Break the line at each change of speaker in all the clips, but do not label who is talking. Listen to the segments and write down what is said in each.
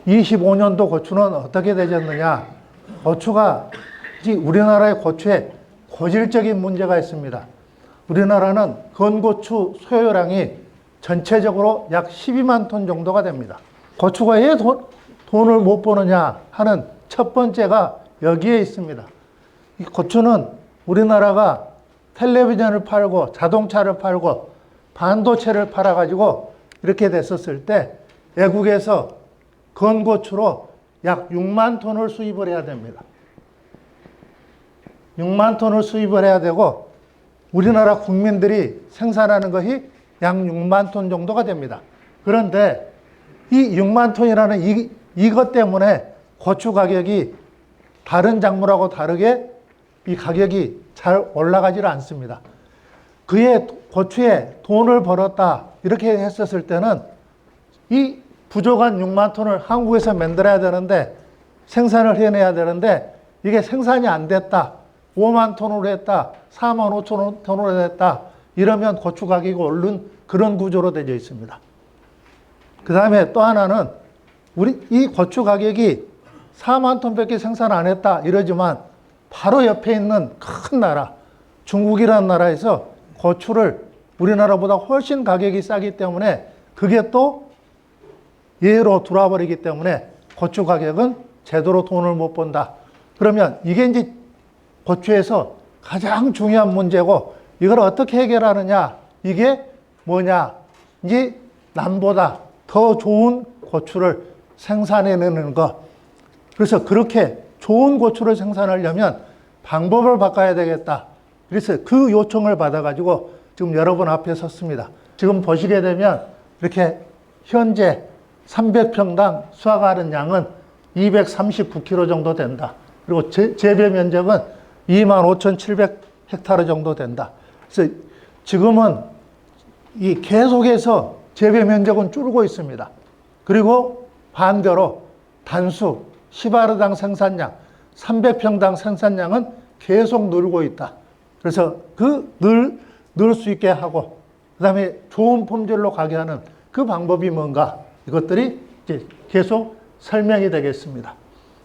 25년도 고추는 어떻게 되졌느냐? 고추가, 우리나라의 고추에 고질적인 문제가 있습니다. 우리나라는 건고추 소요량이 전체적으로 약 12만 톤 정도가 됩니다. 고추가 왜 돈을 못 버느냐 하는 첫 번째가 여기에 있습니다. 이 고추는 우리나라가 텔레비전을 팔고 자동차를 팔고 반도체를 팔아가지고 이렇게 됐었을 때 외국에서 건고추로 약 6만 톤을 수입을 해야 됩니다. 6만 톤을 수입을 해야 되고 우리나라 국민들이 생산하는 것이 약 6만 톤 정도가 됩니다. 그런데 이 6만 톤이라는 이것 때문에 고추 가격이 다른 작물하고 다르게 이 가격이 잘 올라가지를 않습니다. 그의 고추에 돈을 벌었다 이렇게 했었을 때는 이 부족한 6만 톤을 한국에서 만들어야 되는데 생산을 해내야 되는데 이게 생산이 안 됐다. 5만 톤으로 했다. 4만 5천 톤으로 했다. 이러면 고추 가격이 오른 그런 구조로 되어 있습니다. 그 다음에 또 하나는 이 고추 가격이 4만 톤밖에 생산 안 했다 이러지만 바로 옆에 있는 큰 나라 중국이라는 나라에서 고추를 우리나라보다 훨씬 가격이 싸기 때문에 그게 또 예로 들어와버리기 때문에 고추 가격은 제대로 돈을 못 번다. 그러면 이게 이제 고추에서 가장 중요한 문제고 이걸 어떻게 해결하느냐. 이게 뭐냐. 이제 남보다 더 좋은 고추를 생산해내는 것. 그래서 그렇게 좋은 고추를 생산하려면 방법을 바꿔야 되겠다. 그래서 그 요청을 받아가지고 지금 여러분 앞에 섰습니다. 지금 보시게 되면 이렇게 현재 300평당 수확하는 양은 239kg 정도 된다. 그리고 재배 면적은 25,700헥타르 정도 된다. 그래서 지금은 이 계속해서 재배 면적은 줄고 있습니다. 그리고 반대로 단수 10아르당 생산량, 300평당 생산량은 계속 늘고 있다. 그래서 늘 수 있게 하고, 그 다음에 좋은 품질로 가게 하는 그 방법이 뭔가, 이것들이 이제 계속 설명이 되겠습니다.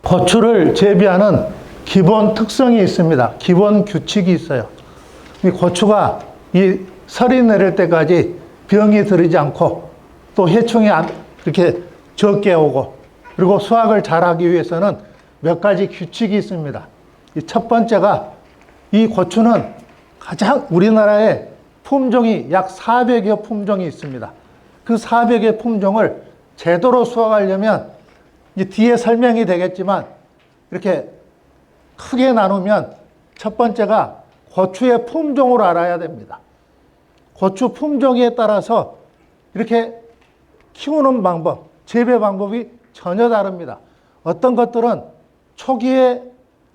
고추를 재배하는 기본 특성이 있습니다. 기본 규칙이 있어요. 이 고추가 이 설이 내릴 때까지 병이 들이지 않고 또 해충이 이렇게 적게 오고 그리고 수확을 잘하기 위해서는 몇 가지 규칙이 있습니다. 이 첫 번째가 이 고추는 가장 우리나라에 품종이 약 400여 품종이 있습니다. 그 400여 품종을 제대로 수확하려면 이 뒤에 설명이 되겠지만 이렇게 크게 나누면 첫 번째가 고추의 품종을 알아야 됩니다. 고추 품종에 따라서 이렇게 키우는 방법, 재배 방법이 전혀 다릅니다. 어떤 것들은 초기에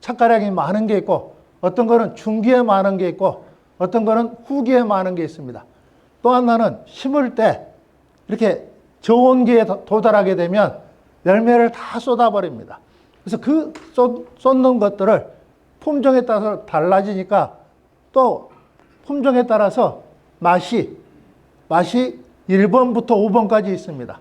착가량이 많은 게 있고 어떤 거는 중기에 많은 게 있고 어떤 거는 후기에 많은 게 있습니다. 또 하나는 심을 때 이렇게 저온기에 도달하게 되면 열매를 다 쏟아버립니다. 그래서 그 쏟는 것들을 품종에 따라서 달라지니까 또 품종에 따라서 맛이 1번부터 5번까지 있습니다.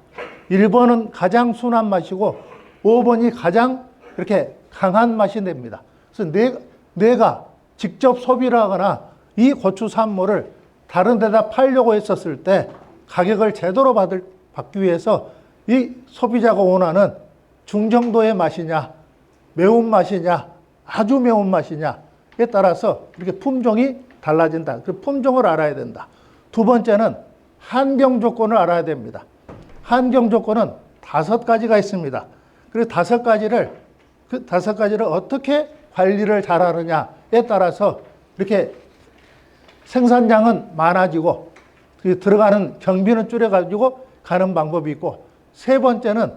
1번은 가장 순한 맛이고 5번이 가장 이렇게 강한 맛이 납니다. 그래서 내가 직접 소비를 하거나 이 고추 산물을 다른 데다 팔려고 했었을 때 가격을 제대로 받기 위해서 이 소비자가 원하는 중정도의 맛이냐, 매운맛이냐, 아주 매운맛이냐에 따라서 이렇게 품종이 달라진다. 그 품종을 알아야 된다. 두 번째는 환경 조건을 알아야 됩니다. 환경 조건은 5가지가 있습니다. 그리고 5가지를 어떻게 관리를 잘하느냐에 따라서 이렇게 생산량은 많아지고 들어가는 경비는 줄여가지고 가는 방법이 있고 세 번째는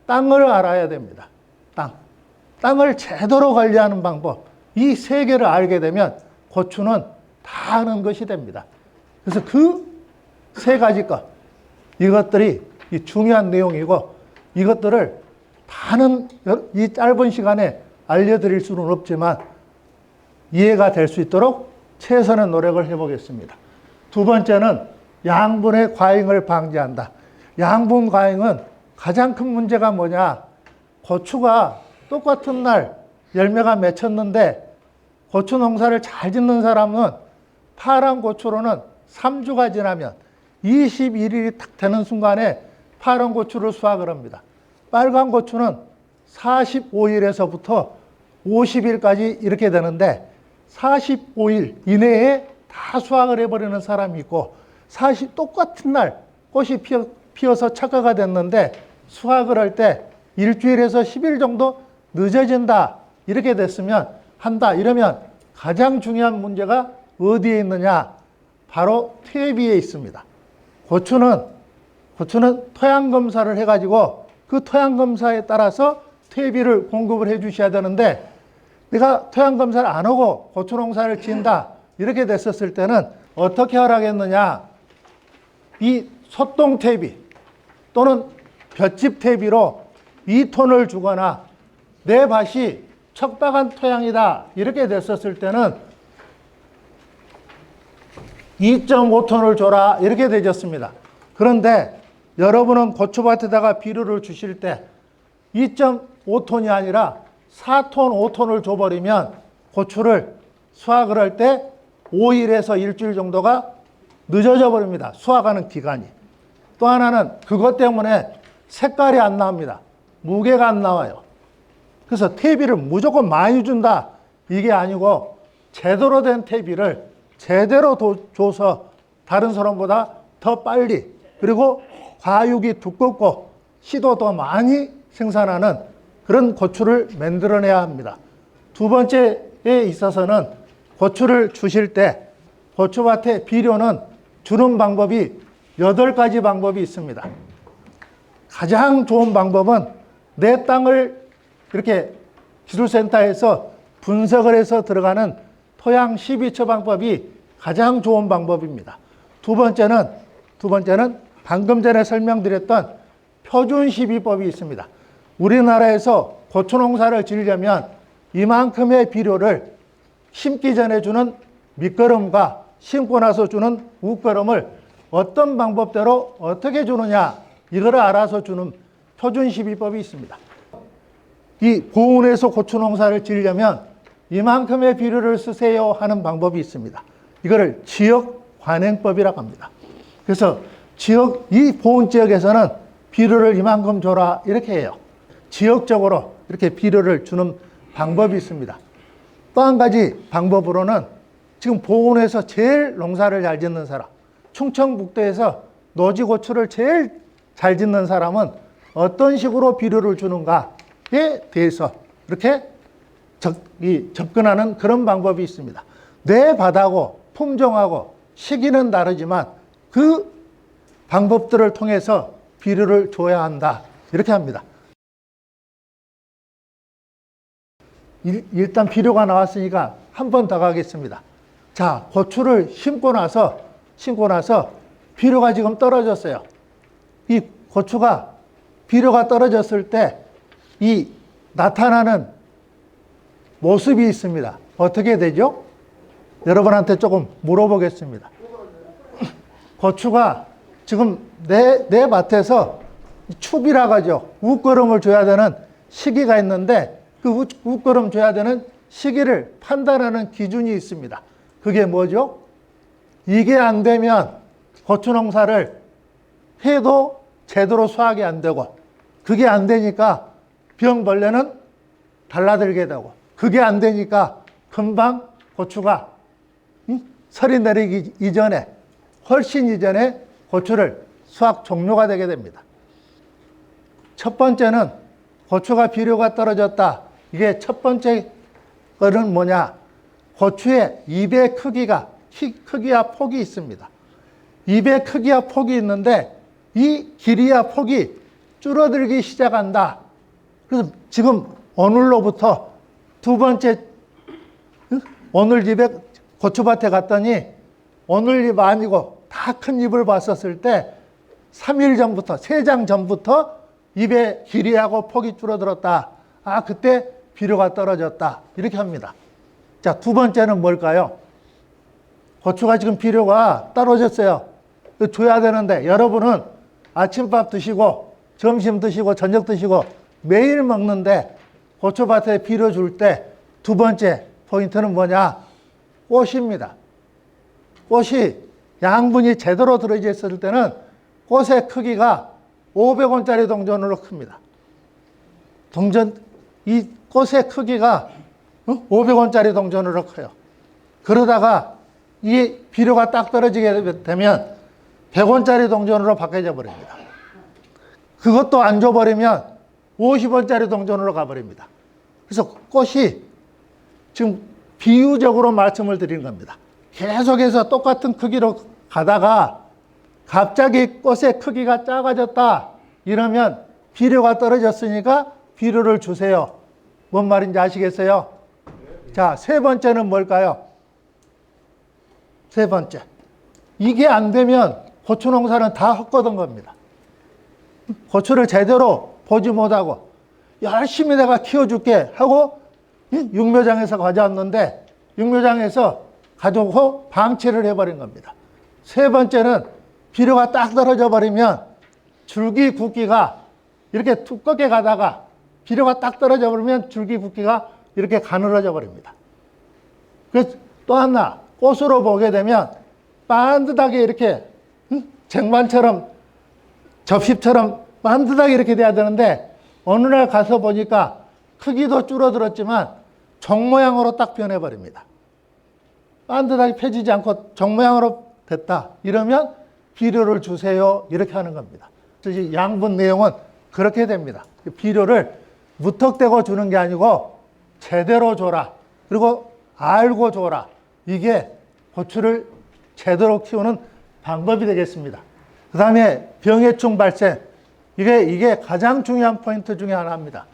땅을 알아야 됩니다. 땅을 제대로 관리하는 방법. 이 3개를 알게 되면 고추는 다 아는 것이 됩니다. 그래서 그 3가지 것, 이것들이 중요한 내용이고 이것들을 다는 이 짧은 시간에 알려드릴 수는 없지만 이해가 될 수 있도록 최선의 노력을 해보겠습니다. 두 번째는 양분의 과잉을 방지한다. 양분 과잉은 가장 큰 문제가 뭐냐? 고추가 똑같은 날 열매가 맺혔는데 고추 농사를 잘 짓는 사람은 파란 고추로는 3주가 지나면 21일이 딱 되는 순간에 파란 고추를 수확을 합니다. 빨간 고추는 45일에서부터 50일까지 이렇게 되는데 45일 이내에 다 수확을 해버리는 사람이 있고 똑같은 날 꽃이 피어서 착화가 됐는데 수확을 할 때 일주일에서 10일 정도 늦어진다 이렇게 됐으면 한다 이러면 가장 중요한 문제가 어디에 있느냐? 바로 퇴비에 있습니다. 고추는 토양 검사를 해가지고 그 토양 검사에 따라서 퇴비를 공급을 해 주셔야 되는데 내가 토양 검사를 안 하고 고추 농사를 지은다 이렇게 됐었을 때는 어떻게 하라겠느냐? 이 소똥 퇴비 또는 볏짚 퇴비로 2톤을 주거나 내 밭이 척박한 토양이다 이렇게 됐었을 때는 2.5톤을 줘라 이렇게 되졌습니다. 그런데 여러분은 고추밭에다가 비료를 주실 때 2.5톤이 아니라 4톤, 5톤을 줘버리면 고추를 수확을 할 때 5일에서 일주일 정도가 늦어져 버립니다. 수확하는 기간이. 또 하나는 그것 때문에 색깔이 안 나옵니다. 무게가 안 나와요. 그래서 퇴비를 무조건 많이 준다 이게 아니고 제대로 된 퇴비를 제대로 줘서 다른 사람보다 더 빨리 그리고 과육이 두껍고 씨도 더 많이 생산하는 그런 고추를 만들어내야 합니다. 두 번째에 있어서는 고추를 주실 때 고추밭에 비료는 주는 방법이 8가지 방법이 있습니다. 가장 좋은 방법은 내 땅을 이렇게 기술센터에서 분석을 해서 들어가는 토양 12처 방법이 가장 좋은 방법입니다. 두 번째는 방금 전에 설명드렸던 표준 12법이 있습니다. 우리나라에서 고추 농사를 지으려면 이만큼의 비료를 심기 전에 주는 밑거름과 심고 나서 주는 웃거름을 어떤 방법대로 어떻게 주느냐 이거를 알아서 주는 표준 12법이 있습니다. 이 고온에서 고추 농사를 지으려면 이만큼의 비료를 쓰세요 하는 방법이 있습니다. 이거를 지역 관행법이라고 합니다. 그래서 이 보온 지역에서는 비료를 이만큼 줘라 이렇게 해요. 지역적으로 이렇게 비료를 주는 방법이 있습니다. 또 한 가지 방법으로는 지금 보온에서 제일 농사를 잘 짓는 사람, 충청북도에서 노지고추를 제일 잘 짓는 사람은 어떤 식으로 비료를 주는가에 대해서 이렇게 접근하는 그런 방법이 있습니다. 내 밭하고 품종하고 시기는 다르지만 그 방법들을 통해서 비료를 줘야 한다 이렇게 합니다. 일단 비료가 나왔으니까 한 번 더 가겠습니다. 자, 고추를 심고 나서 비료가 지금 떨어졌어요. 이 고추가 비료가 떨어졌을 때 이 나타나는 모습이 있습니다. 어떻게 되죠? 여러분한테 조금 물어보겠습니다. 고추가 지금 내 밭에서 축이라고 하죠. 웃거름을 줘야 되는 시기가 있는데 그 웃거름 줘야 되는 시기를 판단하는 기준이 있습니다. 그게 뭐죠? 이게 안 되면 고추 농사를 해도 제대로 수확이 안 되고 그게 안 되니까 병벌레는 달라들게 되고 그게 안 되니까 금방 고추가 설이 내리기 이전에 훨씬 이전에 고추를 수확 종료가 되게 됩니다. 첫 번째는 고추가 비료가 떨어졌다. 이게 첫 번째 거는 뭐냐? 고추의 잎의 크기와 폭이 있습니다. 잎의 크기와 폭이 있는데 이 길이와 폭이 줄어들기 시작한다. 그래서 지금 오늘로부터 두 번째 오늘 잎에 고추밭에 갔더니 오늘 잎 아니고 다 큰 잎을 봤었을 때 3일 전부터 3장 전부터 잎의 길이하고 폭이 줄어들었다. 아, 그때 비료가 떨어졌다. 이렇게 합니다. 자, 두 번째는 뭘까요? 고추가 지금 비료가 떨어졌어요. 줘야 되는데 여러분은 아침밥 드시고 점심 드시고 저녁 드시고 매일 먹는데 고추밭에 비료 줄 때 두 번째 포인트는 뭐냐? 꽃입니다. 꽃이 양분이 제대로 들어져 있을 때는 꽃의 크기가 500원짜리 동전으로 큽니다. 이 꽃의 크기가 500원짜리 동전으로 커요. 그러다가 이 비료가 딱 떨어지게 되면 100원짜리 동전으로 바뀌어져 버립니다. 그것도 안 줘버리면 50원짜리 동전으로 가버립니다. 그래서 꽃이 지금 비유적으로 말씀을 드리는 겁니다. 계속해서 똑같은 크기로 가다가 갑자기 꽃의 크기가 작아졌다 이러면 비료가 떨어졌으니까 비료를 주세요. 뭔 말인지 아시겠어요? 자, 세 번째는 뭘까요? 세 번째. 이게 안 되면 고추 농사는 다 헛거둔 겁니다. 고추를 제대로 보지 못하고 열심히 내가 키워줄게 하고 육묘장에서 가져왔는데 육묘장에서 가져오고 방치를 해버린 겁니다. 세 번째는 비료가 딱 떨어져 버리면 줄기 굵기가 이렇게 두껍게 가다가 비료가 딱 떨어져 버리면 줄기 굵기가 이렇게 가늘어져 버립니다. 그래서 또 하나 꽃으로 보게 되면 반듯하게 이렇게 쟁반처럼 접시처럼 반듯하게 이렇게 돼야 되는데 어느 날 가서 보니까 크기도 줄어들었지만 정 모양으로 딱 변해버립니다. 반듯하게 펴지지 않고 정 모양으로 됐다. 이러면 비료를 주세요. 이렇게 하는 겁니다. 그래서 양분 내용은 그렇게 됩니다. 비료를 무턱대고 주는 게 아니고 제대로 줘라. 그리고 알고 줘라. 이게 고추를 제대로 키우는 방법이 되겠습니다. 그 다음에 병해충 발생. 이게 가장 중요한 포인트 중에 하나입니다.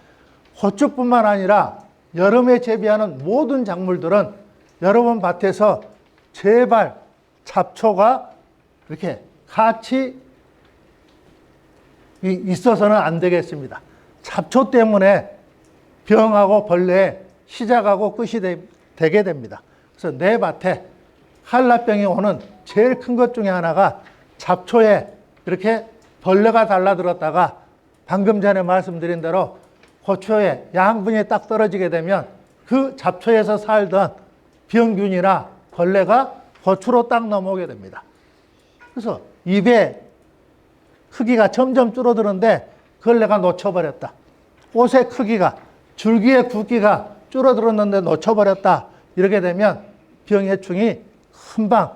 고추뿐만 아니라 여름에 재배하는 모든 작물들은 여러분 밭에서 제발 잡초가 이렇게 같이 있어서는 안 되겠습니다. 잡초 때문에 병하고 벌레의 시작하고 끝이 되게 됩니다. 그래서 내 밭에 한라병이 오는 제일 큰 것 중에 하나가 잡초에 이렇게 벌레가 달라들었다가 방금 전에 말씀드린 대로 고추에 양분이 딱 떨어지게 되면 그 잡초에서 살던 병균이나 벌레가 고추로 딱 넘어오게 됩니다. 그래서 잎의 크기가 점점 줄어드는데 그걸 내가 놓쳐버렸다. 꽃의 크기가, 줄기의 굵기가 줄어들었는데 놓쳐버렸다. 이렇게 되면 병해충이 금방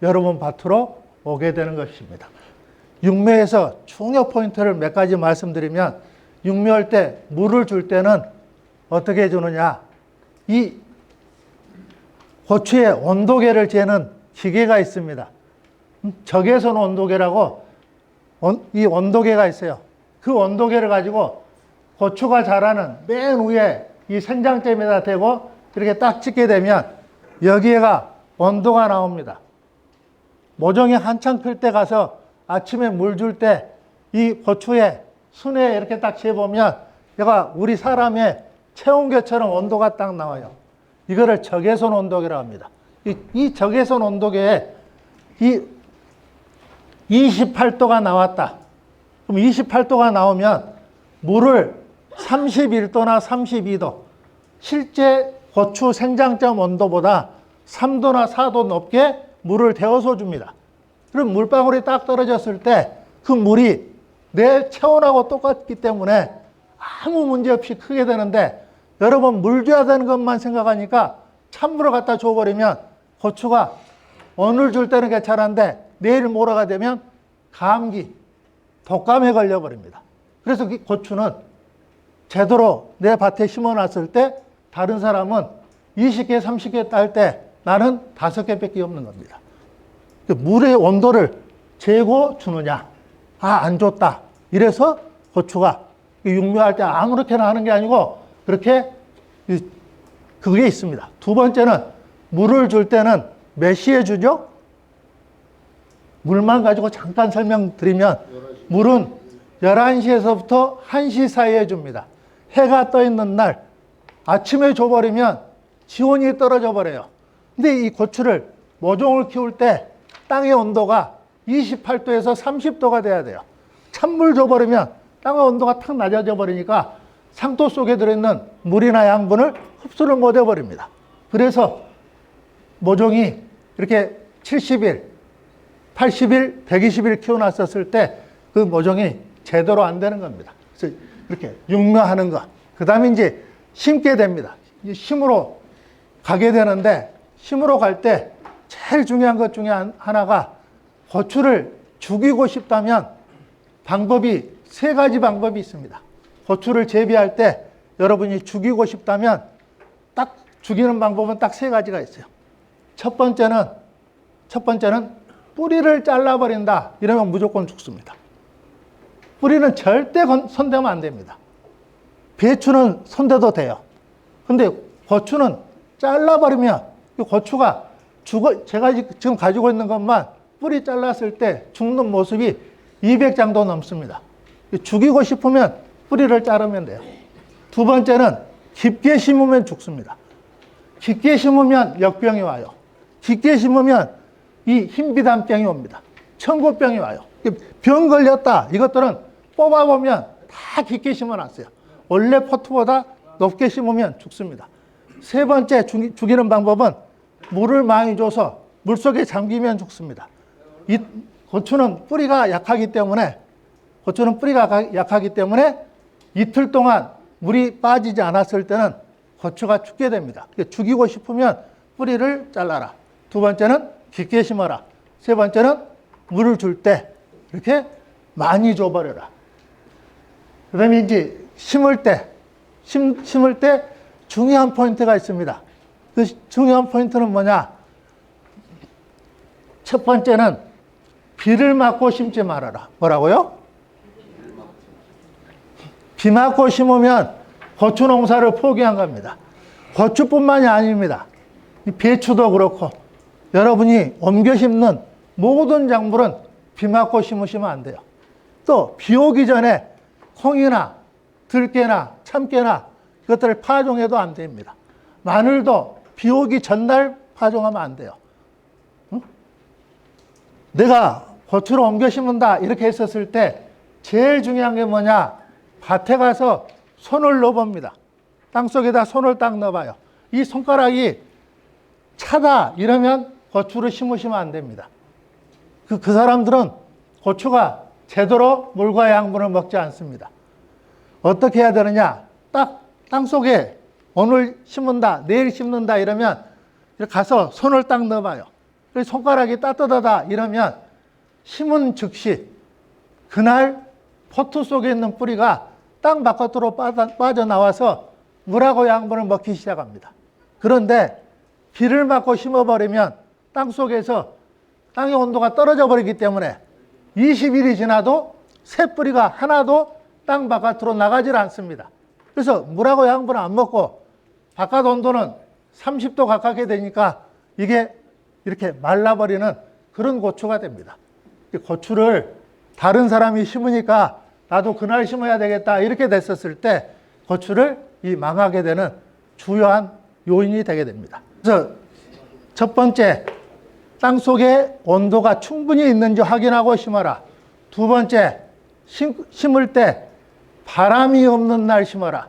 여러분 밭으로 오게 되는 것입니다. 육묘에서 중요 포인트를 몇 가지 말씀드리면 육묘할 때 물을 줄 때는 어떻게 해주느냐. 이 고추의 온도계를 재는 기계가 있습니다. 적외선 온도계라고 이 온도계가 있어요. 그 온도계를 가지고 고추가 자라는 맨 위에 이 생장점에다 대고 이렇게 딱 찍게 되면 여기에가 온도가 나옵니다. 모종이 한창 필 때 가서 아침에 물 줄 때 이 고추에 순에 이렇게 딱 재보면 얘가 우리 사람의 체온계처럼 온도가 딱 나와요. 이거를 적외선 온도계라고 합니다. 이 적외선 온도계에 이 28도가 나왔다. 그럼 28도가 나오면 물을 31도나 32도, 실제 고추 생장점 온도보다 3도나 4도 높게 물을 데워서 줍니다. 그럼 물방울이 딱 떨어졌을 때 그 물이 내 체온하고 똑같기 때문에 아무 문제 없이 크게 되는데 여러분 물 줘야 되는 것만 생각하니까 찬물을 갖다 줘버리면 고추가 오늘 줄 때는 괜찮은데 내일 모레가 되면 감기, 독감에 걸려버립니다. 그래서 이 고추는 제대로 내 밭에 심어놨을 때 다른 사람은 20개, 30개 딸 때 나는 5개밖에 없는 겁니다. 물의 온도를 재고 주느냐? 안 줬다. 이래서 고추가 육묘할 때 아무렇게나 하는 게 아니고 그렇게 그게 있습니다. 두 번째는 물을 줄 때는 몇 시에 주죠? 물만 가지고 잠깐 설명드리면 물은 11시에서부터 1시 사이에 줍니다. 해가 떠 있는 날 아침에 줘버리면 지온이 떨어져 버려요. 근데 이 고추를 모종을 키울 때 땅의 온도가 28도에서 30도가 돼야 돼요. 찬물 줘버리면 땅의 온도가 탁 낮아져 버리니까 상토 속에 들어있는 물이나 양분을 흡수를 못 해버립니다. 그래서 모종이 이렇게 70일, 80일, 120일 키워놨었을 때 그 모종이 제대로 안 되는 겁니다. 그래서 이렇게 육묘하는 거. 그 다음에 이제 심게 됩니다. 심으로 가게 되는데, 심으로 갈 때 제일 중요한 것 중에 하나가 고추를 죽이고 싶다면 방법이 3가지 방법이 있습니다. 고추를 재배할 때 여러분이 죽이고 싶다면 딱 죽이는 방법은 딱 3가지가 있어요. 첫 번째는 뿌리를 잘라버린다. 이러면 무조건 죽습니다. 뿌리는 절대 손대면 안 됩니다. 배추는 손대도 돼요. 근데 고추는 잘라버리면 이 고추가 제가 지금 가지고 있는 것만 뿌리 잘랐을 때 죽는 모습이 200장도 넘습니다. 죽이고 싶으면 뿌리를 자르면 돼요. 두 번째는 깊게 심으면 죽습니다. 깊게 심으면 역병이 와요. 깊게 심으면 이 흰비단병이 옵니다. 청고병이 와요. 병 걸렸다. 이것들은 뽑아보면 다 깊게 심어놨어요. 원래 포트보다 높게 심으면 죽습니다. 세 번째 죽이는 방법은 물을 많이 줘서 물속에 잠기면 죽습니다. 이 고추는 뿌리가 약하기 때문에 이틀 동안 물이 빠지지 않았을 때는 고추가 죽게 됩니다. 죽이고 싶으면 뿌리를 잘라라. 두 번째는 깊게 심어라. 세 번째는 물을 줄 때 이렇게 많이 줘버려라. 그 다음에 이제 심을 때 중요한 포인트가 있습니다. 그 중요한 포인트는 뭐냐? 첫 번째는 비를 맞고 심지 말아라. 뭐라고요? 비 맞고 심으면 고추 농사를 포기한 겁니다. 고추뿐만이 아닙니다. 배추도 그렇고 여러분이 옮겨 심는 모든 작물은 비 맞고 심으시면 안 돼요. 또 비 오기 전에 콩이나 들깨나 참깨나 이것들을 파종해도 안 됩니다. 마늘도 비 오기 전날 파종하면 안 돼요. 응? 내가 고추를 옮겨 심는다 이렇게 했었을 때 제일 중요한 게 뭐냐? 밭에 가서 손을 넣어봅니다. 땅속에다 손을 딱 넣어봐요. 이 손가락이 차다 이러면 고추를 심으시면 안 됩니다. 그 사람들은 고추가 제대로 물과 양분을 먹지 않습니다. 어떻게 해야 되느냐? 딱 땅속에 오늘 심는다, 내일 심는다 이러면 이렇게 가서 손을 딱 넣어봐요. 그래서 손가락이 따뜻하다 이러면 심은 즉시 그날 포트 속에 있는 뿌리가 땅 바깥으로 빠져나와서 물하고 양분을 먹기 시작합니다. 그런데 비를 맞고 심어버리면 땅 속에서 땅의 온도가 떨어져 버리기 때문에 20일이 지나도 새 뿌리가 하나도 땅 바깥으로 나가질 않습니다. 그래서 물하고 양분을 안 먹고 바깥 온도는 30도 가깝게 되니까 이게 이렇게 말라버리는 그런 고추가 됩니다. 고추를 다른 사람이 심으니까 나도 그날 심어야 되겠다 이렇게 됐었을 때 고추를 망하게 되는 주요한 요인이 되게 됩니다. 그래서 첫 번째, 땅속에 온도가 충분히 있는지 확인하고 심어라. 두 번째, 심을 때 바람이 없는 날 심어라.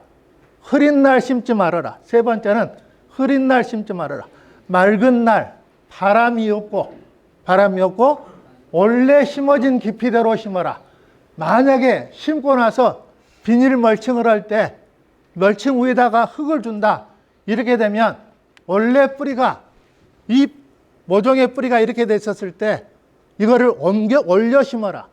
흐린 날 심지 말아라. 세 번째는 흐린 날 심지 말아라. 맑은 날 바람이 없고 원래 심어진 깊이대로 심어라. 만약에 심고 나서 비닐 멀칭을 할 때 멀칭 위에다가 흙을 준다. 이렇게 되면 원래 뿌리가 이 모종의 뿌리가 이렇게 됐었을 때 이거를 올려 심어라.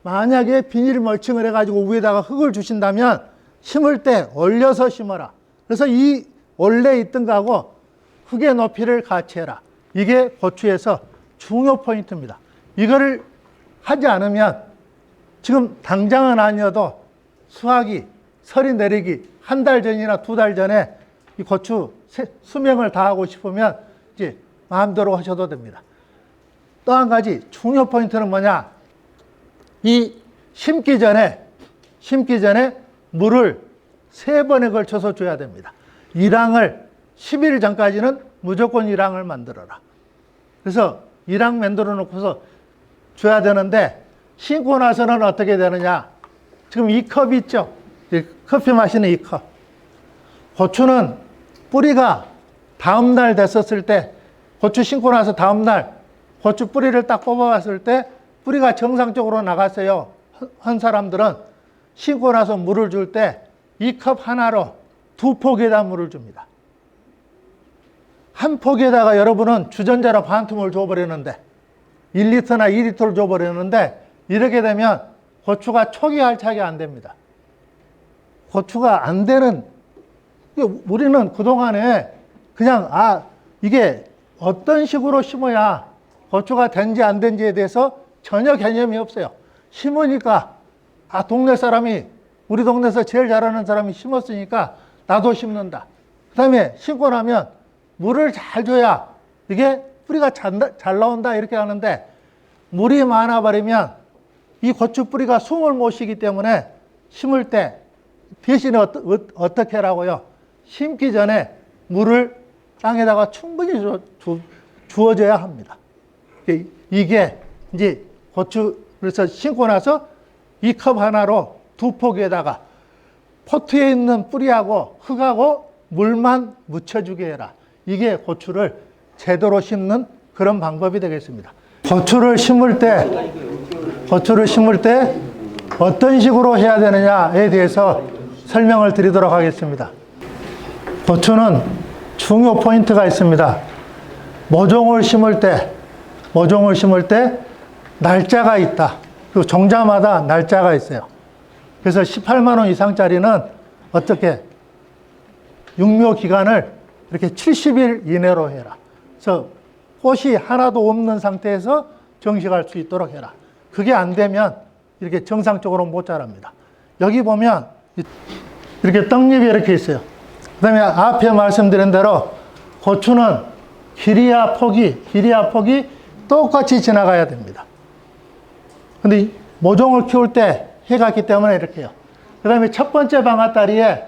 만약에 비닐 멀칭을 해가지고 위에다가 흙을 주신다면 심을 때 올려서 심어라. 그래서 이 원래 있던 거하고 흙의 높이를 같이 해라. 이게 고추에서 중요 포인트입니다. 이거를 하지 않으면 지금 당장은 아니어도 수확이 설이 내리기 한 달 전이나 2달 전에 이 고추 수명을 다하고 싶으면 이제 마음대로 하셔도 됩니다. 또 한 가지 중요 포인트는 뭐냐? 이 심기 전에 물을 3번에 걸쳐서 줘야 됩니다. 10일 전까지는 무조건 1항을 만들어라. 그래서 1항 만들어 놓고서 줘야 되는데 심고 나서는 어떻게 되느냐? 지금 이 컵 있죠? 이 커피 마시는 이 컵. 고추는 뿌리가 다음날 됐었을 때, 고추 심고 나서 다음날 고추 뿌리를 딱 뽑아봤을 때 뿌리가 정상적으로 나갔어요. 한 사람들은 심고 나서 물을 줄 때 이 컵 하나로 2폭에다 물을 줍니다. 한 폭에다가 여러분은 주전자로 반 통을 줘버리는데 1리터나 2리터를 줘버리는데 이렇게 되면 고추가 촉이 할착이 안 됩니다. 고추가 안 되는, 우리는 그동안에 그냥 이게 어떤 식으로 심어야 고추가 된지 안 된지에 대해서 전혀 개념이 없어요. 심으니까 동네 사람이, 우리 동네에서 제일 잘하는 사람이 심었으니까 나도 심는다. 그 다음에 심고 나면 물을 잘 줘야 이게 뿌리가 잘 나온다 이렇게 하는데, 물이 많아버리면 이 고추 뿌리가 숨을 못 쉬기 때문에 심을 때 대신에 어떻게 하라고요? 심기 전에 물을 땅에다가 충분히 주어줘야 합니다. 이게 이제 고추를 심고 나서 이 컵 하나로 2폭에다가 포트에 있는 뿌리하고 흙하고 물만 묻혀주게 해라. 이게 고추를 제대로 심는 그런 방법이 되겠습니다. 고추를 심을 때 어떤 식으로 해야 되느냐에 대해서 설명을 드리도록 하겠습니다. 고추는 중요 포인트가 있습니다. 모종을 심을 때 날짜가 있다. 그 종자마다 날짜가 있어요. 그래서 18만 원 이상짜리는 어떻게 육묘 기간을 이렇게 70일 이내로 해라. 그래서 꽃이 하나도 없는 상태에서 정식할 수 있도록 해라. 그게 안 되면 이렇게 정상적으로 못 자랍니다. 여기 보면 이렇게 떡잎이 이렇게 있어요. 그 다음에 앞에 말씀드린 대로 고추는 길이와 폭이 똑같이 지나가야 됩니다. 근데 모종을 키울 때 해가 있기 때문에 이렇게 해요. 그 다음에 첫 번째 방아다리에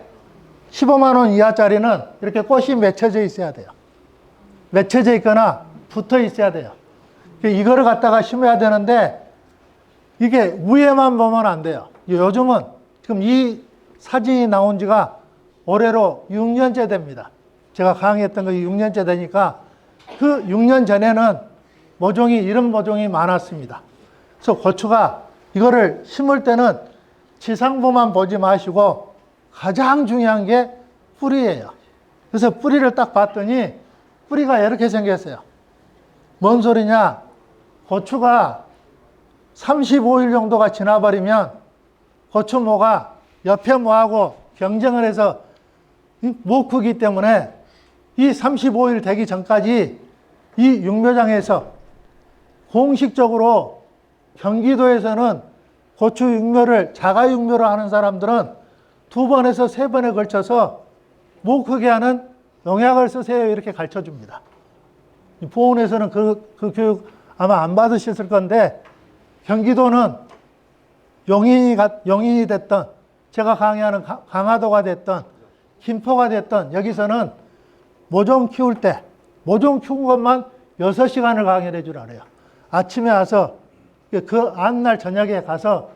15만 원 이하짜리는 이렇게 꽃이 맺혀져 있어야 돼요. 맺혀져 있거나 붙어 있어야 돼요. 이거를 갖다가 심어야 되는데 이게 위에만 보면 안 돼요. 요즘은 지금 이 사진이 나온 지가 올해로 6년째 됩니다. 제가 강의했던 거 6년째 되니까 그 6년 전에는 이런 모종이 많았습니다. 그래서 고추가 이거를 심을 때는 지상부만 보지 마시고 가장 중요한 게 뿌리예요. 그래서 뿌리를 딱 봤더니 뿌리가 이렇게 생겼어요. 뭔 소리냐? 고추가 35일 정도가 지나버리면 고추모가 옆에 모하고 경쟁을 해서 못 크기 때문에 이 35일 되기 전까지 이 육묘장에서 공식적으로 경기도에서는 고추 육묘를, 자가 육묘를 하는 사람들은 2번에서 3번에 걸쳐서 못 크게 하는 농약을 쓰세요. 이렇게 가르쳐 줍니다. 보훈에서는 그 교육 아마 안 받으셨을 건데, 경기도는 용인이 됐던, 제가 강의하는 강화도가 됐던, 김포가 됐던, 여기서는 모종 키울 때, 모종 키운 것만 6시간을 강의를 해주라 그래요. 아침에 와서 그 앞날 저녁에 가서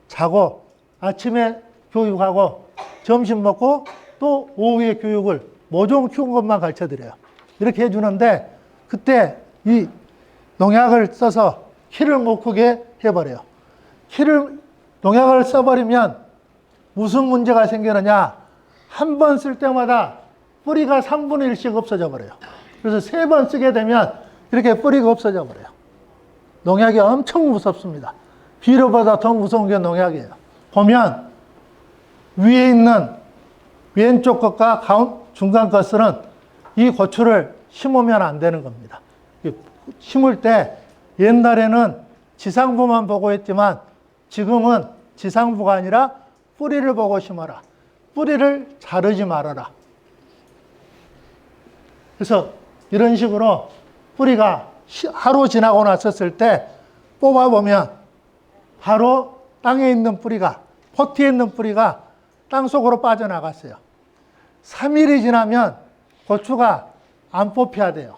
자고 아침에 교육하고 점심 먹고 또 오후에 교육을 모종 키운 것만 가르쳐 드려요. 이렇게 해주는데 그때 이 농약을 써서 키를 못 크게 해버려요. 농약을 써버리면 무슨 문제가 생기느냐? 한 번 쓸 때마다 뿌리가 3분의 1씩 없어져 버려요. 그래서 3번 쓰게 되면 이렇게 뿌리가 없어져 버려요. 농약이 엄청 무섭습니다. 비료보다 더 무서운 게 농약이에요. 보면 위에 있는 왼쪽 것과 중간 것은 이 고추를 심으면 안 되는 겁니다. 심을 때 옛날에는 지상부만 보고 했지만 지금은 지상부가 아니라 뿌리를 보고 심어라. 뿌리를 자르지 말아라. 그래서 이런 식으로 뿌리가 하루 지나고 났었을 때 뽑아보면 바로 땅에 있는 뿌리가, 포트에 있는 뿌리가 땅속으로 빠져나갔어요. 3일이 지나면 고추가 안 뽑혀야 돼요.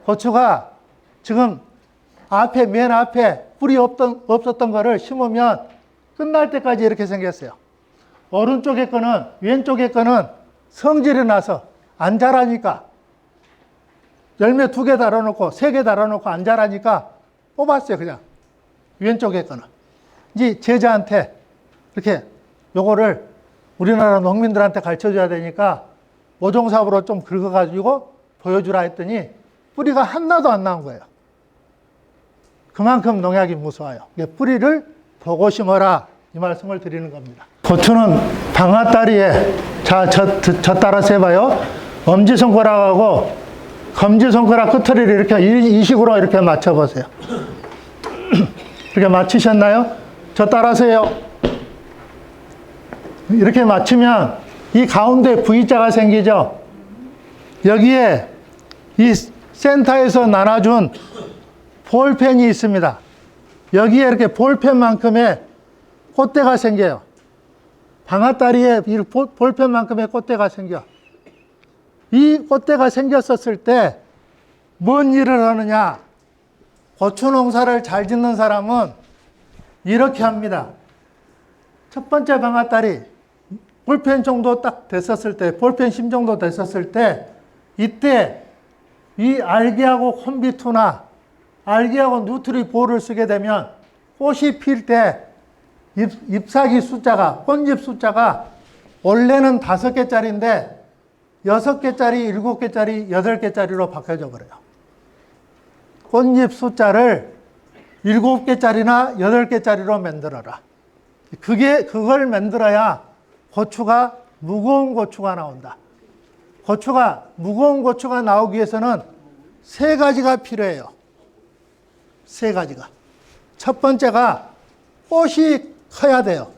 고추가 지금 맨 앞에 뿌리 없었던 거를 심으면 끝날 때까지 이렇게 생겼어요. 오른쪽에 거는, 왼쪽에 거는 성질이 나서 안 자라니까 열매 2개 달아놓고 3개 달아놓고 안 자라니까 뽑았어요. 그냥 왼쪽에 거는. 이제 제자한테 이렇게 요거를 우리나라 농민들한테 가르쳐줘야 되니까 모종삽으로 좀 긁어가지고 보여주라 했더니 뿌리가 하나도 안 나온 거예요. 그만큼 농약이 무서워요. 뿌리를 보고 심어라, 이 말씀을 드리는 겁니다. 고추는 방아다리에, 자, 저 따라서 해봐요. 엄지손가락하고 검지손가락 끝을 이렇게 이 식으로 이렇게 맞춰보세요. 이렇게 맞추셨나요? 저 따라서 해요. 이렇게 맞추면 이 가운데 V자가 생기죠. 여기에 이 센터에서 나눠준 볼펜이 있습니다. 여기에 이렇게 볼펜만큼의 꽃대가 생겨요. 방아다리에 이 볼펜만큼의 꽃대가 생겨. 이 꽃대가 생겼었을 때 뭔 일을 하느냐? 고추 농사를 잘 짓는 사람은 이렇게 합니다. 첫 번째 방아다리, 볼펜 정도 딱 됐었을 때, 볼펜 심 정도 됐었을 때, 이때 이 알기하고 콤비투나 알기하고 누트리볼을 쓰게 되면 꽃이 필 때 잎사귀 숫자가, 꽃잎 숫자가 원래는 5개짜리인데 6개짜리, 7개짜리, 8개짜리로 바뀌어져 버려요. 꽃잎 숫자를 7개짜리나 8개짜리로 만들어라. 그걸 만들어야 고추가 무거운 고추가 나온다. 무거운 고추가 나오기 위해서는 3가지가 필요해요. 3가지가. 첫 번째가 꽃이 커야 돼요.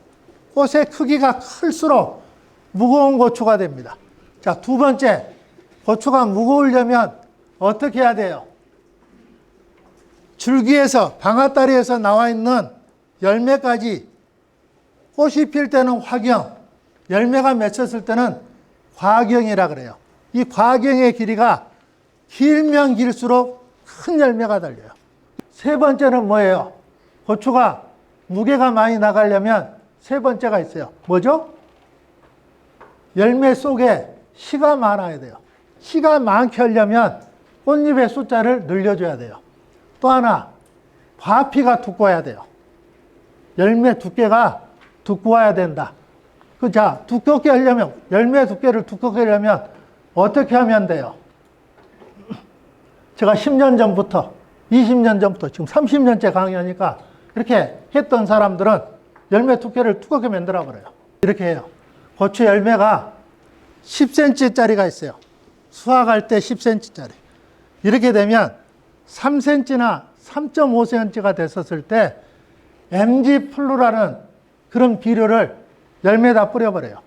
꽃의 크기가 클수록 무거운 고추가 됩니다. 자, 2번째, 고추가 무거우려면 어떻게 해야 돼요? 줄기에서, 방아다리에서 나와 있는 열매까지, 꽃이 필 때는 화경, 열매가 맺혔을 때는 과경이라 그래요. 이 과경의 길이가 길면 길수록 큰 열매가 달려요. 3번째는 뭐예요? 고추가 무게가 많이 나가려면 3번째가 있어요. 뭐죠? 열매 속에 씨가 많아야 돼요. 씨가 많게 하려면 꽃잎의 숫자를 늘려줘야 돼요. 또 하나, 과피가 두꺼워야 돼요. 열매 두께가 두꺼워야 된다. 자, 두껍게 하려면, 열매 두께를 두껍게 하려면 어떻게 하면 돼요? 제가 10년 전부터, 20년 전부터, 지금 30년째 강의하니까 이렇게 했던 사람들은 열매 두께를 두껍게 만들어 버려요. 이렇게 해요. 고추 열매가 10cm짜리가 있어요. 수확할 때 10cm짜리. 이렇게 되면 3cm나 3.5cm가 됐었을 때 MG 플루라는 그런 비료를 열매에다 뿌려버려요.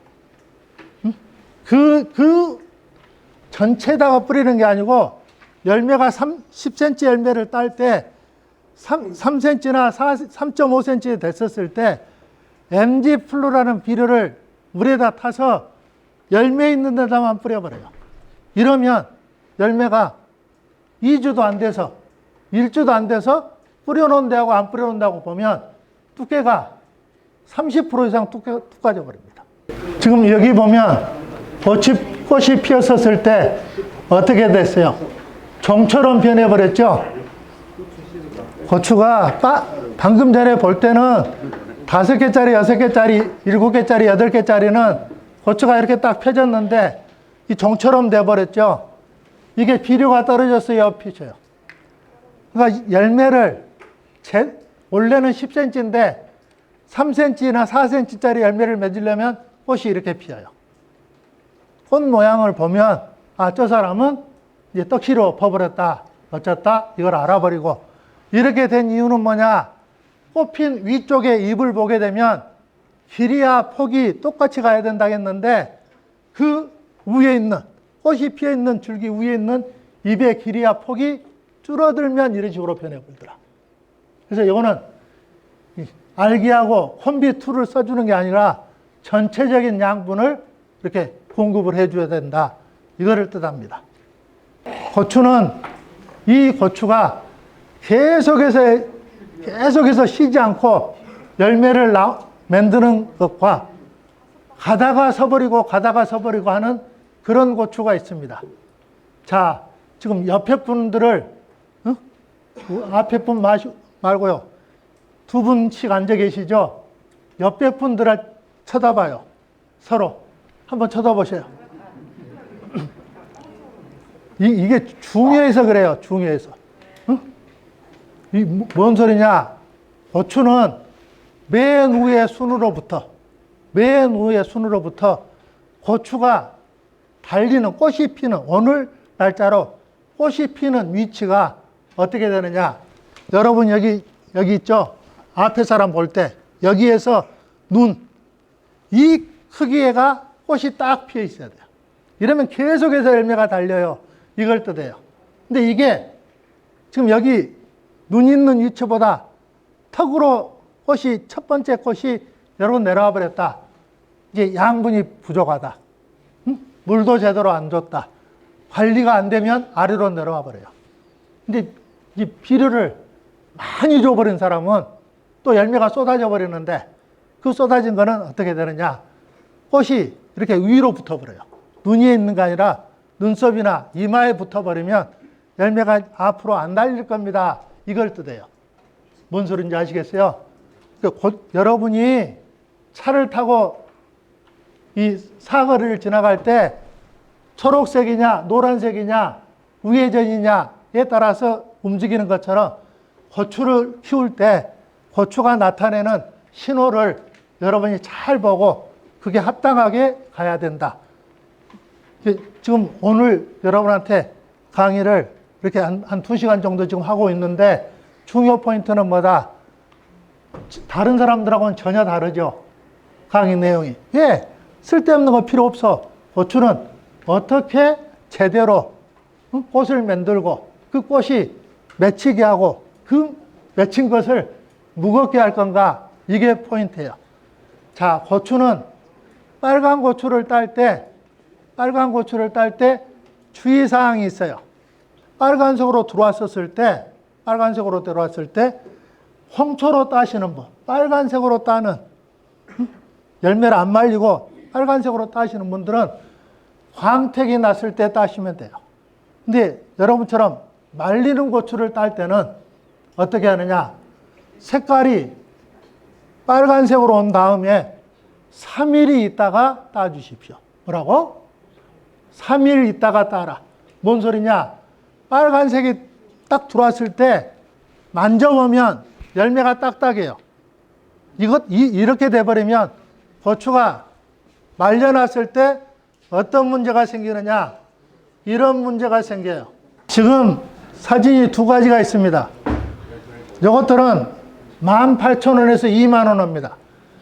전체에다가 뿌리는 게 아니고 열매가 10cm 열매를 딸 때 3cm나 3.5cm 됐었을 때 MG 플루라는 비료를 물에다 타서 열매 있는 데다만 뿌려버려요. 이러면 열매가 2주도 안 돼서 1주도 안 돼서 뿌려놓은 데하고 안 뿌려놓은 데하고 보면 두께가 30% 이상 두꺼워져 버립니다. 지금 여기 보면 꽃이 피었었을 때 어떻게 됐어요? 종처럼 변해버렸죠? 고추가 방금 전에 볼 때는 5개짜리, 6개짜리, 7개짜리, 8개짜리는 고추가 이렇게 딱 펴졌는데 이 종처럼 돼버렸죠? 이게 비료가 떨어졌어요, 피쳐요? 그러니까 열매를 원래는 10cm인데 3cm나 4cm짜리 열매를 맺으려면 꽃이 이렇게 피어요. 꽃 모양을 보면 저 사람은 이제 떡시로 퍼버렸다, 어쩌다 이걸 알아버리고, 이렇게 된 이유는 뭐냐? 꽃핀 위쪽에 잎을 보게 되면 길이와 폭이 똑같이 가야 된다 했는데 그 위에 있는, 꽃이 피어 있는 줄기 위에 있는 잎의 길이와 폭이 줄어들면 이런 식으로 변해버리더라. 그래서 이거는 알기하고 콤비2를 써주는 게 아니라 전체적인 양분을 이렇게 공급을 해줘야 된다, 이거를 뜻합니다. 고추는, 이 고추가 계속해서 쉬지 않고 열매를 만드는 것과 가다가 서버리고 가다가 서버리고 하는 그런 고추가 있습니다. 자, 지금 옆에 분들을, 앞에 분 말고요. 두 분씩 앉아 계시죠? 옆에 분들을 쳐다봐요. 서로. 한번 쳐다보세요. 이게 중요해서 그래요. 중요해서. 뭔 소리냐? 고추는 맨 위에 순으로부터 고추가 달리는, 꽃이 피는, 오늘 날짜로 꽃이 피는 위치가 어떻게 되느냐? 여러분 여기 있죠? 앞에 사람 볼 때 여기에서 이 크기가 꽃이 딱 피어 있어야 돼요. 이러면 계속해서 열매가 달려요. 이걸 뜻해요. 근데 이게 지금 여기 눈 있는 위치보다 턱으로 첫 번째 꽃이 여러분 내려와 버렸다. 이제 양분이 부족하다. 물도 제대로 안 줬다. 관리가 안 되면 아래로 내려와 버려요. 근데 이 비료를 많이 줘버린 사람은 또 열매가 쏟아져 버리는데 그 쏟아진 거는 어떻게 되느냐? 꽃이 이렇게 위로 붙어버려요. 눈 위에 있는 게 아니라 눈썹이나 이마에 붙어버리면 열매가 앞으로 안 달릴 겁니다. 이걸 뜻해요. 뭔 소리인지 아시겠어요? 여러분이 차를 타고 이 사거리를 지나갈 때 초록색이냐 노란색이냐 우회전이냐에 따라서 움직이는 것처럼 고추를 키울 때 고추가 나타내는 신호를 여러분이 잘 보고 그게 합당하게 가야 된다. 지금 오늘 여러분한테 강의를 이렇게 한 2시간 정도 지금 하고 있는데 중요 포인트는 뭐다? 다른 사람들하고는 전혀 다르죠. 강의 내용이. 예, 쓸데없는 거 필요 없어. 고추는 어떻게 제대로 꽃을 만들고 그 꽃이 맺히게 하고 그 맺힌 것을 무겁게 할 건가? 이게 포인트예요. 자, 고추는 빨간 고추를 딸 때 주의사항이 있어요. 빨간색으로 들어왔을 때 홍초로 따시는 분, 빨간색으로 따는 열매를 안 말리고 빨간색으로 따시는 분들은 광택이 났을 때 따시면 돼요. 근데 여러분처럼 말리는 고추를 딸 때는 어떻게 하느냐? 색깔이 빨간색으로 온 다음에 3일이 있다가 따주십시오. 뭐라고? 3일 있다가 따라. 뭔 소리냐? 빨간색이 딱 들어왔을 때 만져보면 열매가 딱딱해요. 이렇게 돼버리면 고추가 말려놨을 때 어떤 문제가 생기느냐? 이런 문제가 생겨요. 지금 사진이 두 가지가 있습니다. 이것들은 18,000원에서 20,000원입니다.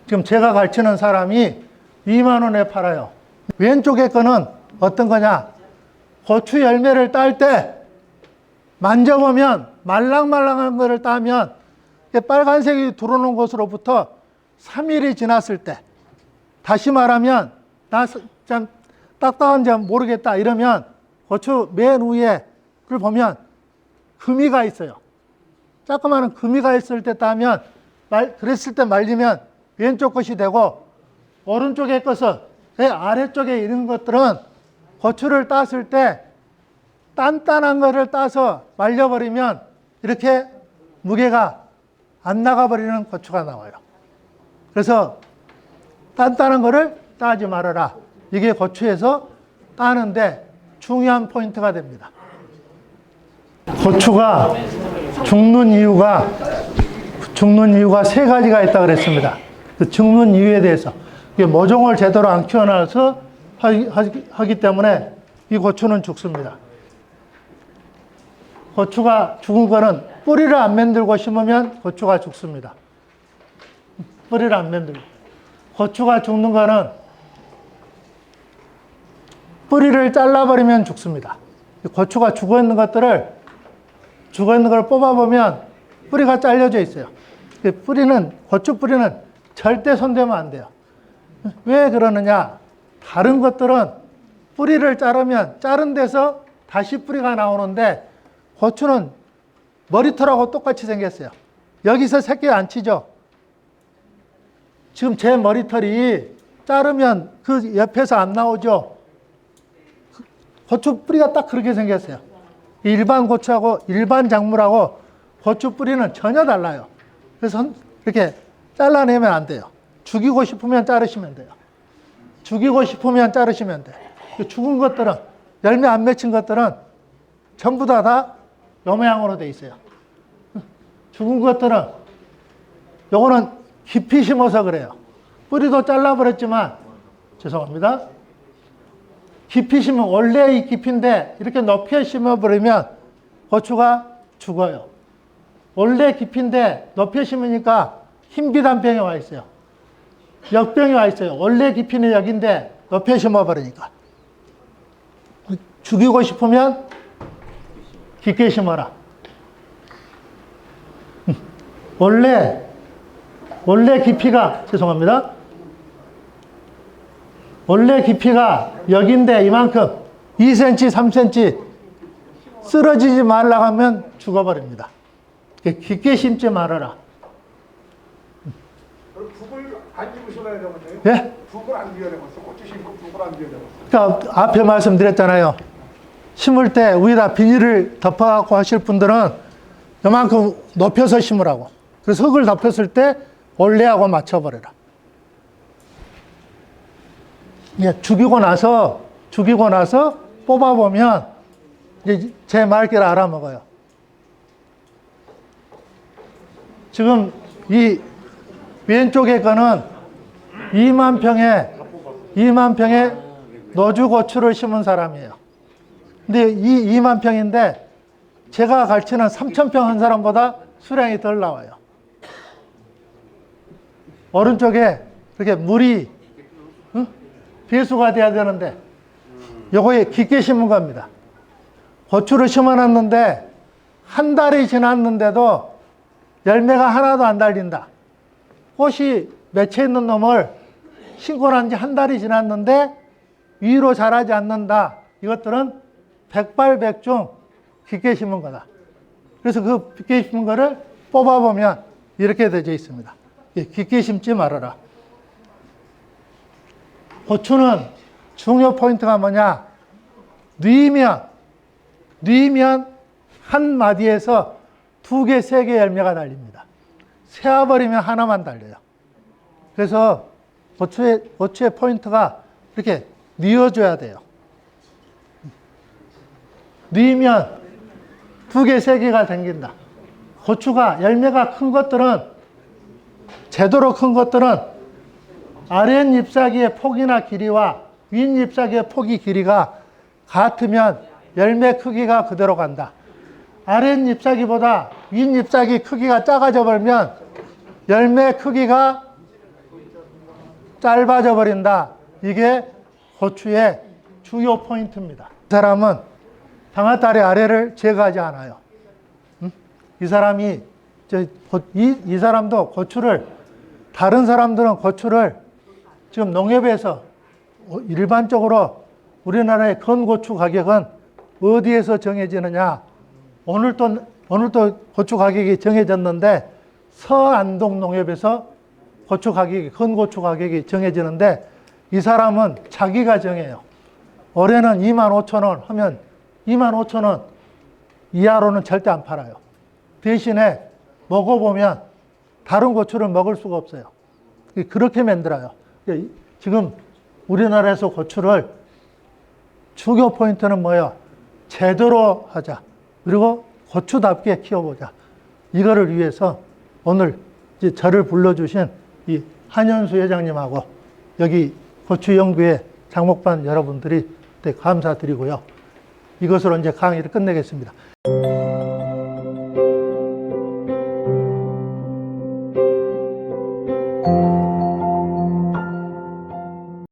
지금 제가 가르치는 사람이 20,000원에 팔아요. 왼쪽에 거는 어떤 거냐? 고추 열매를 딸 때 만져보면 말랑말랑한 거를 따면 빨간색이 들어오는 곳으로부터 3일이 지났을 때, 다시 말하면 나 참 딱딱한지 모르겠다 이러면 고추 맨 위에를 보면 금이가 있어요. 조그마한 금이가 있을 때 따면 그랬을 때 말리면 왼쪽 것이 되고 오른쪽에 것은 아래쪽에 있는 것들은 고추를 땄을 때 단단한 것을 따서 말려버리면 이렇게 무게가 안 나가버리는 고추가 나와요. 그래서 단단한 것을 따지 말아라. 이게 고추에서 따는데 중요한 포인트가 됩니다. 고추가 죽는 이유가 세 가지가 있다고 그랬습니다. 그 죽는 이유에 대해서. 모종을 제대로 안 키워놔서 하기 때문에 이 고추는 죽습니다. 고추가 죽은 거는 뿌리를 안 만들고 심으면 고추가 죽습니다. 뿌리를 안 만들고. 고추가 죽는 거는 뿌리를 잘라버리면 죽습니다. 고추가 죽어있는 걸 뽑아보면 뿌리가 잘려져 있어요. 고추 뿌리는 절대 손대면 안 돼요. 왜 그러느냐? 다른 것들은 뿌리를 자르면 자른 데서 다시 뿌리가 나오는데 고추는 머리털하고 똑같이 생겼어요. 여기서 새끼 안 치죠? 지금 제 머리털이 자르면 그 옆에서 안 나오죠. 고추 뿌리가 딱 그렇게 생겼어요. 일반 고추하고 일반 작물하고 고추 뿌리는 전혀 달라요. 그래서 이렇게 잘라내면 안 돼요. 죽이고 싶으면 자르시면 돼요. 죽이고 싶으면 자르시면 돼요. 죽은 것들은, 열매 안 맺힌 것들은 전부 다 요 모양으로 돼 있어요. 죽은 것들은, 요거는 깊이 심어서 그래요. 뿌리도 잘라버렸지만, 죄송합니다. 깊이 심으면, 원래 이 깊이인데, 이렇게 높이 심어버리면 고추가 죽어요. 원래 깊이인데, 높이 심으니까 흰비단 병에 와 있어요. 역병이 와 있어요. 원래 깊이는 여기인데, 높이 심어버리니까. 죽이고 싶으면 깊게 심어라. 원래 깊이가, 죄송합니다. 원래 깊이가 여기인데 이만큼 2cm, 3cm 쓰러지지 말라고 하면 죽어버립니다. 깊게 심지 말아라.
북을 안 집으셔야 되거든요.
예?
북을 안 지어야 되겠어. 고추 심고 북을 안 지어야 되겠어.
그러니까 앞에 말씀드렸잖아요. 심을 때 위에다 비닐을 덮어갖고 하실 분들은 이만큼 높여서 심으라고. 그래서 흙을 덮였을 때 원래하고 맞춰버려라. 예, 죽이고 나서 뽑아보면 이제 제 말귀를 알아먹어요. 지금 이 왼쪽에 거는 2만 평에 노주고추를 심은 사람이에요. 근데 이 2만 평인데 제가 가르치는 3,000평 한 사람보다 수량이 덜 나와요. 오른쪽에 이렇게 물이 배수가 돼야 되는데 요거에 깊게 심은 겁니다. 고추를 심어놨는데 한 달이 지났는데도 열매가 하나도 안 달린다. 꽃이 맺혀 있는 놈을 심고 난 지 한 달이 지났는데 위로 자라지 않는다. 이것들은 백발백중 깊게 심은 거다. 그래서 그 깊게 심은 거를 뽑아보면 이렇게 되어 있습니다. 깊게 심지 말아라. 고추는 중요 포인트가 뭐냐? 뉘면 한 마디에서 2개, 3개 열매가 달립니다. 세워버리면 하나만 달려요. 그래서 고추의 포인트가 이렇게 뉘어줘야 돼요. 뉘면 2개, 3개가 생긴다. 고추가 열매가 큰 것들은, 제대로 큰 것들은 아랫잎사귀의 폭이나 길이와 윗잎사귀의 폭이 길이가 같으면 열매 크기가 그대로 간다. 아랫잎사귀보다 윗잎사귀 크기가 작아져 버리면 열매 크기가 짧아져 버린다. 이게 고추의 주요 포인트입니다. 이 사람은 방아다리 아래를 제거하지 않아요. 이 사람이, 이 사람도 고추를, 다른 사람들은 고추를 지금 농협에서 일반적으로 우리나라의 건고추 가격은 어디에서 정해지느냐? 오늘 또 고추 가격이 정해졌는데 서안동 농협에서 건고추 가격이 정해지는데 이 사람은 자기가 정해요. 올해는 25,000원 하면 25,000원 이하로는 절대 안 팔아요. 대신에 먹어보면 다른 고추를 먹을 수가 없어요. 그렇게 만들어요. 지금 우리나라에서 고추를 주요 포인트는 뭐예요? 제대로 하자. 그리고 고추답게 키워보자. 이거를 위해서 오늘 이제 저를 불러주신 이 한현수 회장님하고 여기 고추연구회 장목반 여러분들이 감사드리고요. 이것으로 이제 강의를 끝내겠습니다.